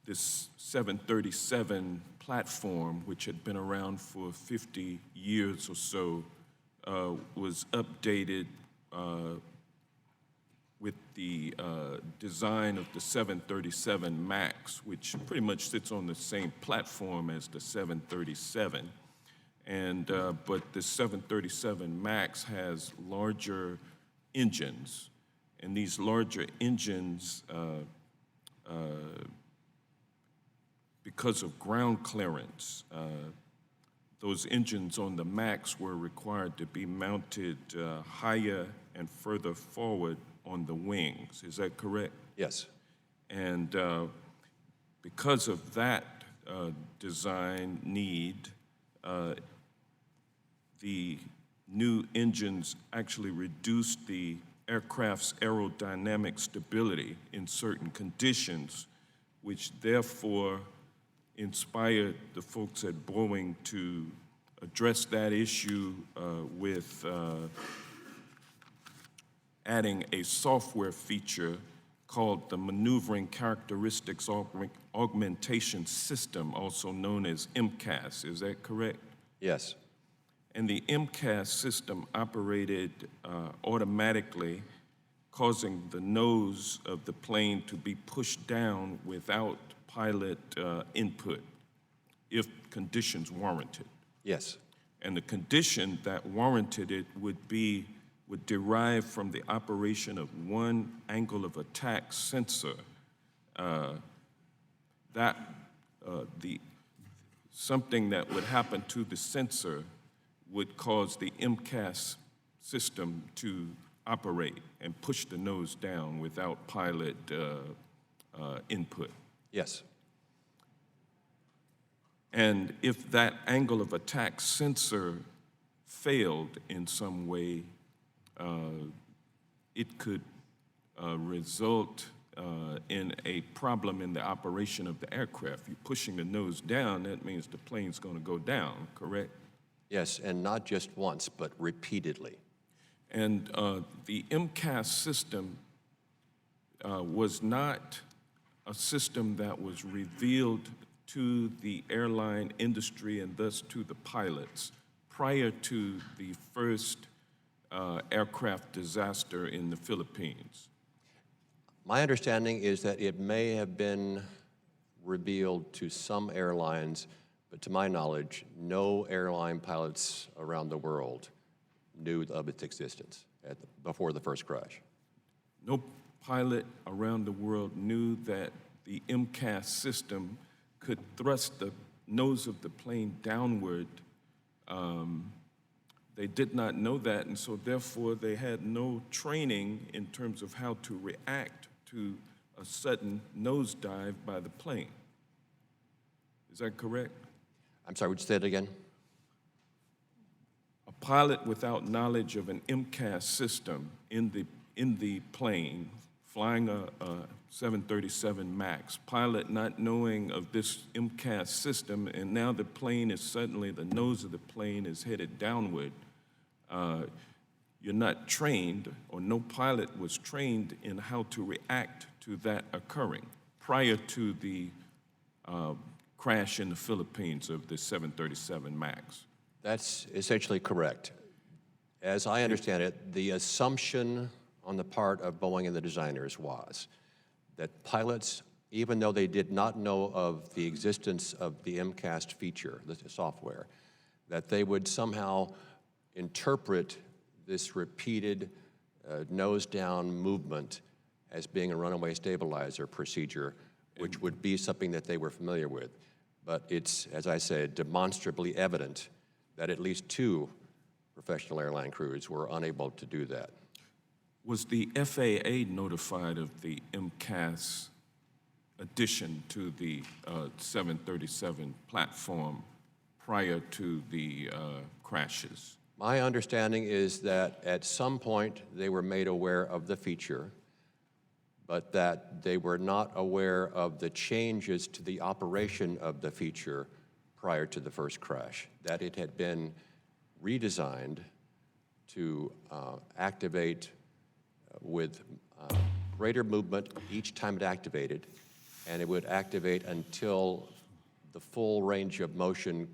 this 737 platform, which had been around for 50 years or so, was updated with the design of the 737 MAX, which pretty much sits on the same platform as the 737. But the 737 MAX has larger engines, and these larger engines, because of ground clearance, those engines on the MAX were required to be mounted higher and further forward on the wings. Is that correct? Yes. And because of that design need, the new engines actually reduced the aircraft's aerodynamic stability in certain conditions, which therefore inspired the folks at Boeing to address that issue with adding a software feature called the Maneuvering Characteristics Augmentation System, also known as MCAS. Is that correct? Yes. And the MCAS system operated automatically, causing the nose of the plane to be pushed down without pilot input, if conditions warranted. Yes. And the condition that warranted it would derive from the operation of one angle of attack sensor. Something that would happen to the sensor would cause the MCAS system to operate and push the nose down without pilot input. Yes. And if that angle of attack sensor failed in some way, it could result in a problem in the operation of the aircraft. You're pushing the nose down, that means the plane's going to go down, correct? Yes, and not just once, but repeatedly. And the MCAS system was not a system that was revealed to the airline industry and thus to the pilots prior to the first aircraft disaster in the Philippines. My understanding is that it may have been revealed to some airlines, but to my knowledge, no airline pilots around the world knew of its existence before the first crash. No pilot around the world knew that the MCAS system could thrust the nose of the plane downward. They did not know that, and so therefore they had no training in terms of how to react to a sudden nosedive by the plane. Is that correct? I'm sorry, would you say it again? A pilot without knowledge of an MCAS system in the plane, flying a 737 MAX, pilot not knowing of this MCAS system, and now the plane is suddenly, the nose of the plane is headed downward. You're not trained, or no pilot was trained in how to react to that occurring prior to the crash in the Philippines of the 737 MAX. That's essentially correct. As I understand it, the assumption on the part of Boeing and the designers was that pilots, even though they did not know of the existence of the MCAS feature, the software, that they would somehow interpret this repeated nose-down movement as being a runaway stabilizer procedure, which would be something that they were familiar with. But it's, as I said, demonstrably evident that at least two professional airline crews were unable to do that. Was the FAA notified of the MCAS addition to the 737 platform prior to the crashes? My understanding is that at some point they were made aware of the feature, but that they were not aware of the changes to the operation of the feature prior to the first crash, that it had been redesigned to activate with greater movement each time it activated, and it would activate until the full range of motion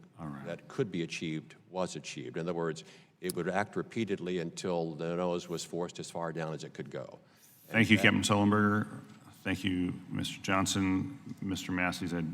that could be achieved was achieved. In other words, it would act repeatedly until the nose was forced as far down as it could go. Thank you, Captain Sullenberger. Thank you, Mr. Johnson. Mr. Massey's, I'd